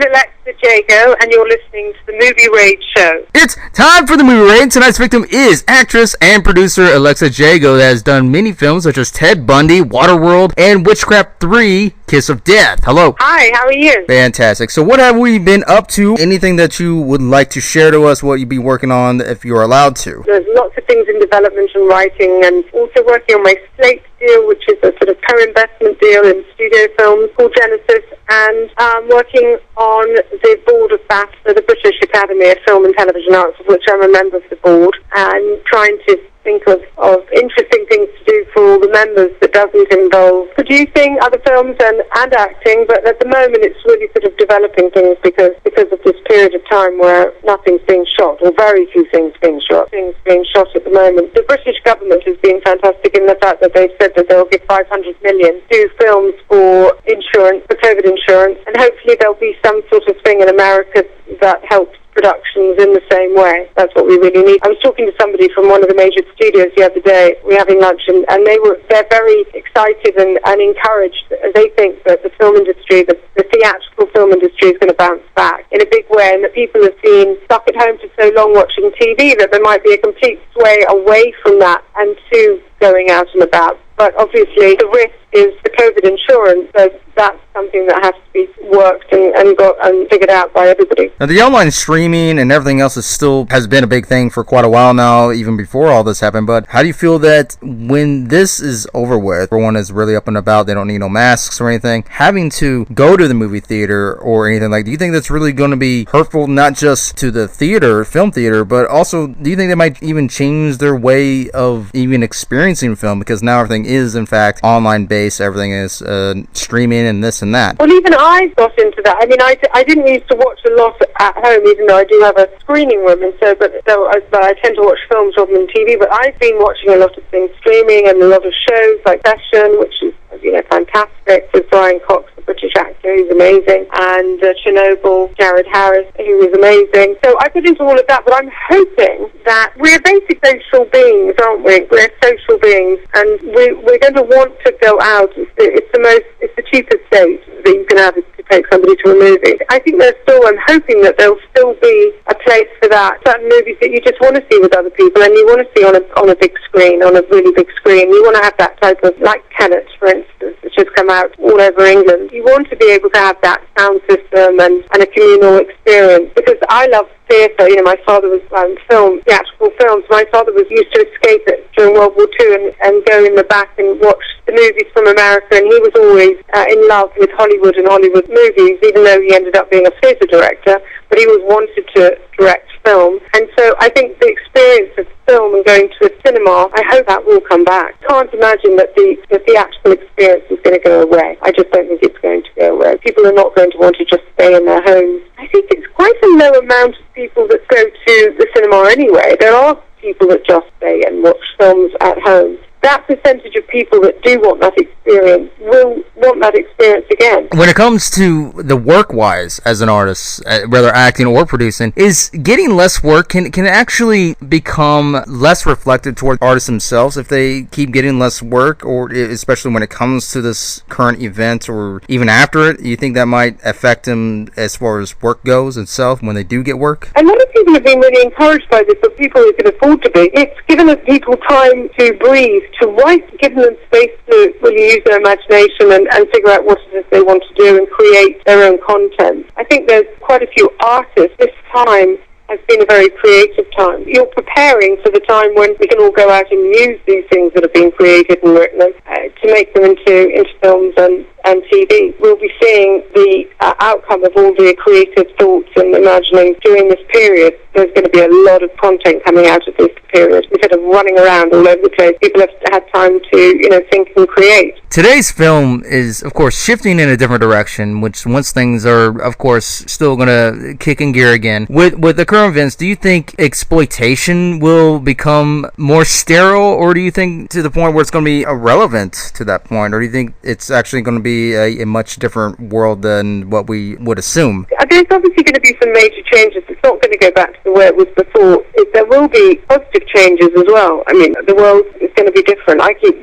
Alexa Jago, and you're listening to the Movie Raid Show. It's time for the Movie Raid. Tonight's victim is actress and producer Alexa Jago, that has done many films such as Ted Bundy, Waterworld, and Witchcraft 3, Kiss of Death. Hello. Hi, how are you? Fantastic. So what have we been up to? Anything that you would like to share to us, what you'd be working on if you're allowed to? There's lots of things in development and writing, and also working on my Slate deal, which is a sort of co-investment deal in studio films called Genesis, and working on the board of BAFTA, the British Academy of Film and Television Arts, of which I'm a member of the board, and trying to think of interesting things to do for all the members that doesn't involve producing other films and acting, but at the moment it's really sort of developing things because of this period of time where nothing's being shot, or very few things being shot. Things being shot at the moment. The British government has been fantastic in the fact that they've said that they'll give 500 million to films for insurance, for COVID insurance, and hopefully there'll be some sort of thing in America that helps productions in the same way. That's what we really need. I was talking to somebody from one of the major studios the other day. We were having lunch, and they're very excited and encouraged. They think that the film industry, the theatrical film industry, is going to bounce back in a big way, and that people have been stuck at home for so long watching TV that there might be a complete sway away from that and to going out and about. But obviously the risk is the COVID insurance, so that's something that has to be worked and figured out by everybody. Now, the online streaming and everything else has been a big thing for quite a while now, even before all this happened. But how do you feel that when this is over with, everyone is really up and about, they don't need no masks or anything, having to go to the movie theater or anything do you think that's really going to be hurtful, not just to the film theater, but also do you think they might even change their way of even experiencing film, because now everything is in fact online based, everything is streaming and this and that? Well, even I got into that. I mean, I didn't used to watch a lot at home, even though I do have a screening room, and but I tend to watch films rather than TV. But I've been watching a lot of things streaming, and a lot of shows like Session, which is fantastic, with Brian Cox, the British actor, who's amazing, and Chernobyl, Jared Harris, who is amazing. So I got into all of that, but I'm hoping that we're basic social beings, aren't we? We're social beings, and we're going to want to go out. It's the cheapest date that you can have is to take somebody to a movie. I think I'm hoping that there'll still be a place for that. Certain movies that you just want to see with other people, and you want to see on a big screen, on a really big screen. You want to have that type of, like Tenet, for instance, which has come out all over England. You want to be able to have that sound system and a communal experience, because I love theatre. My father was theatrical films. My father used to escape it during World War II and go in the back and watch the movies from America, and he was always in love with Hollywood and Hollywood movies, even though he ended up being a theatre director, but he was wanted to direct film. And so I think the experience of film and going to a cinema, I hope that will come back. I can't imagine that the theatrical experience is going to go away. I just don't think it's going to go away. People are not going to want to just stay in their homes. I think it's quite a low amount of people that go to the cinema anyway. There are people that just stay and watch films at home. That percentage of people that do want that experience will want that experience again. When it comes to the work-wise as an artist, whether acting or producing, is getting less work, can it actually become less reflected toward artists themselves if they keep getting less work, or especially when it comes to this current event or even after it? You think that might affect them as far as work goes itself when they do get work? A lot of people have been really encouraged by this, but people who can afford to be. It's given people time to breathe, to write, given them space to really use their imagination and figure out what it is they want to do and create their own content. I think there's quite a few artists. This time has been a very creative time. You're preparing for the time when we can all go out and use these things that have been created and written to make them into films and TV. We'll be seeing the outcome of all the creative thoughts and imaginings during this period. There's going to be a lot of content coming out of this period. Instead of running around all over the place, people have had time to, think and create. Today's film is, of course, shifting in a different direction, which once things are, of course, still going to kick in gear again. With the current events, do you think exploitation will become more sterile, or do you think to the point where it's going to be irrelevant to that point, or do you think it's actually going to be a much different world than what we would assume? There's obviously going to be some major changes. It's not going to go back to the way it was before. It's there will be positive changes as well. I mean, the world is going to be different. I keep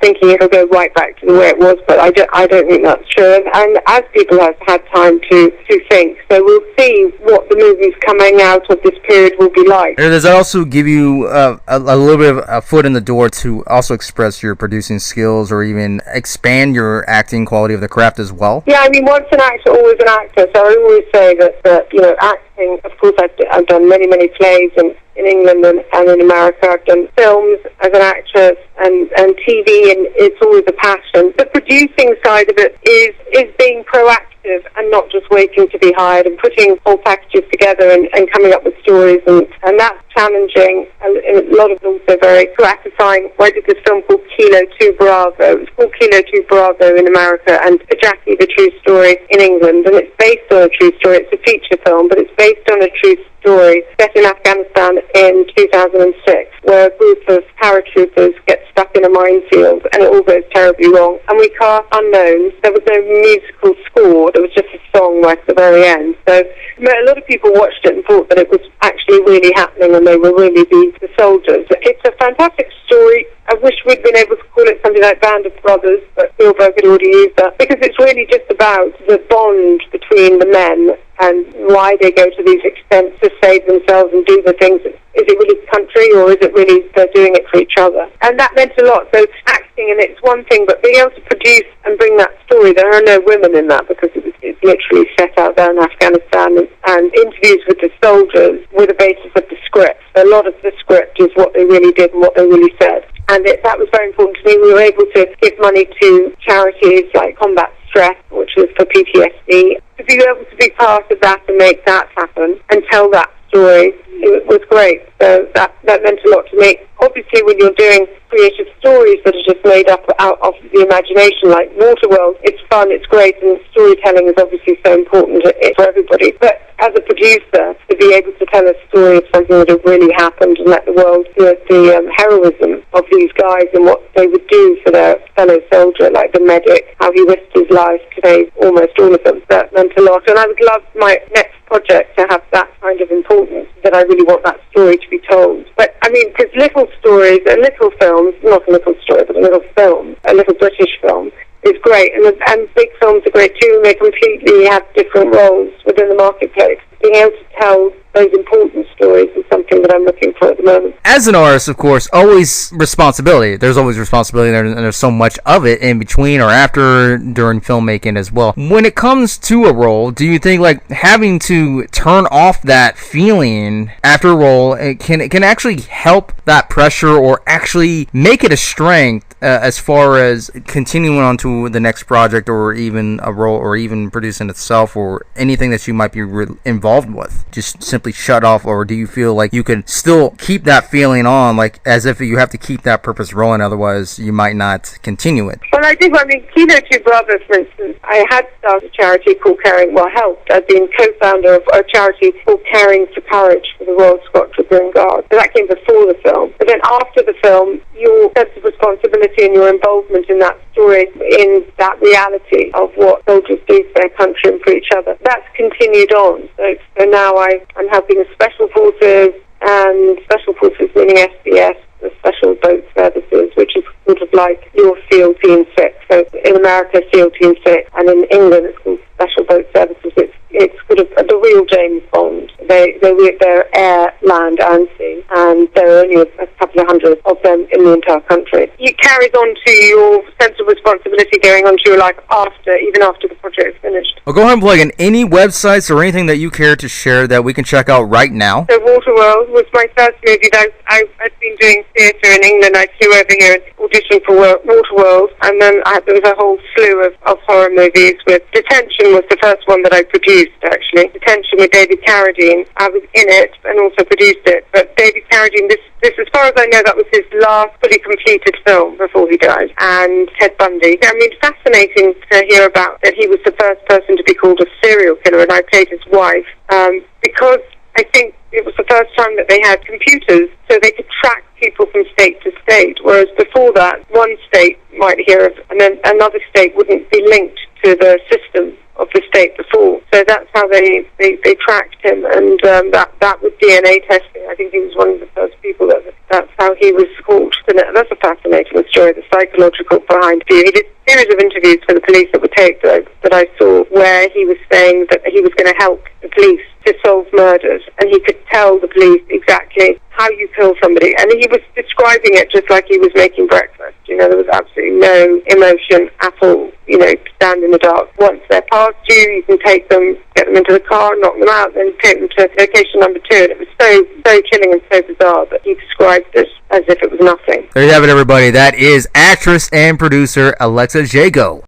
thinking it'll go right back to the way it was, but I don't think that's true. And as people have had time to think, so we'll see what the movies coming out of this period will be like. Does that also give you a little bit of a foot in the door to also express your producing skills or even expand your acting quality of the craft as well? Yeah, I mean, once an actor, always an actor. So I always say that acting, of course, I've done many plays in England and in America. I've done films as an actress and TV, and it's always a passion. The producing side of it is being proactive and not just waiting to be hired and putting whole packages together and coming up with stories, and that's challenging, and a lot of it also very gratifying. I did this film called Kilo 2 Bravo. It's called Kilo 2 Bravo in America, and Jackie, the true story in England, and it's based on a true story. It's a feature film, but it's based on a true story set in Afghanistan in 2006, where a group of paratroopers get stuck in a minefield and it all goes terribly wrong. And we cast unknowns. There was no musical score. There was just a song right at the very end. So a lot of people watched it and thought that it was actually really happening and they were really the soldiers. It's a fantastic story. I wish we'd been able to call it something like Band of Brothers, but Spielberg had already used that, because it's really just about the bond between the men and why they go to these extents to save themselves and do the things. Is it really country, or is it really they're doing it for each other? And that meant a lot. So acting, and it's one thing, but being able to produce and bring that story, there are no women in that, because it's literally set out there in Afghanistan, and interviews with the soldiers were the basis of the script. A lot of the script is what they really did and what they really said. And that was very important to me. We were able to give money to charities like Combat Stress, which was for PTSD. To be able to be part of that and make that happen and tell that story, it was great. So that meant a lot to me. Obviously, when you're doing creative stories that are just made up out of the imagination, like Waterworld, it's fun, it's great, and storytelling is obviously so important for everybody. But as a producer, to be able to tell a story of something that had really happened and let the world see the heroism of these guys and what they would do for their fellow soldier, like the medic, how he risked his life to save almost all of them, that meant a lot. And I would love my next project to have that kind of importance, that I really want that story to be told. But I mean, because little stories and little films, not a little story, but a little film, a little British film, is great, and big films are great too, and they completely have different roles within the marketplace. Being able to tell those important stories is something that I'm looking for at the moment. As an artist, of course, always responsibility. There's always responsibility there, and there's so much of it in between or after, during filmmaking as well. When it comes to a role, do you think like having to turn off that feeling after a role, it can actually help that pressure or actually make it a strength as far as continuing on to the next project, or even a role, or even producing itself, or anything that you might be involved with? Just simply shut off, or do you feel like you can still keep that feeling on, like as if you have to keep that purpose rolling, otherwise you might not continue it? Well, I do. I mean, Kilo 2 Bravo, for instance, I had started a charity called Caring Well Helped. I've been co-founder of a charity called Caring for Courage for the Royal Scottish Dragoon Guard. So that came before the film. But then after the film, your sense of responsibility and your involvement in that story, in that reality of what soldiers do for their country and for each other, that's continued on. So now I'm helping the Special Forces, and Special Forces meaning SBS, the Special Boat Services, which is sort of like your SEAL Team 6. So in America, SEAL Team 6, and in England it's called Special Boat Services. It's sort of the real James Bond. They're air, land and sea, and there are only a couple of hundred of them in the entire country. It carries on to your sense of responsibility going on to your life even after the project is finished. Well, go ahead and plug in any websites or anything that you care to share that we can check out right now. So Waterworld was my first movie. I'd been doing theatre in England. I flew over here and auditioned for Waterworld, and then there was a whole slew of horror movies. With Detention was the first one that I produced, actually. Detention with David Carradine. I was in it and also produced it. But David Carradine, this as far as I know, that was his last fully completed film before he died. And Ted Bundy. I mean, fascinating to hear about that he was the first person to be called a serial killer, and I played his wife, because I think it was the first time that they had computers, so they could track people from state to state, whereas before that, one state might hear of, and then another state wouldn't be linked to the system of of the state before. So that's how they tracked him, and that was DNA testing. I think he was one of the first people that's how he was caught. And that's a fascinating story, the psychological behind it. He did a series of interviews for the police that were taped that I saw, where he was saying that he was going to help the police to solve murders, and he could tell the police exactly how you kill somebody, and he was describing it just like he was making breakfast. There was absolutely no emotion at all. Stand in the dark. Once they're past you, you can take them, get them into the car, knock them out, then take them to location number 2. And it was so chilling and so bizarre that he described this as if it was nothing. There you have it, everybody. That is actress and producer Alexa Jago.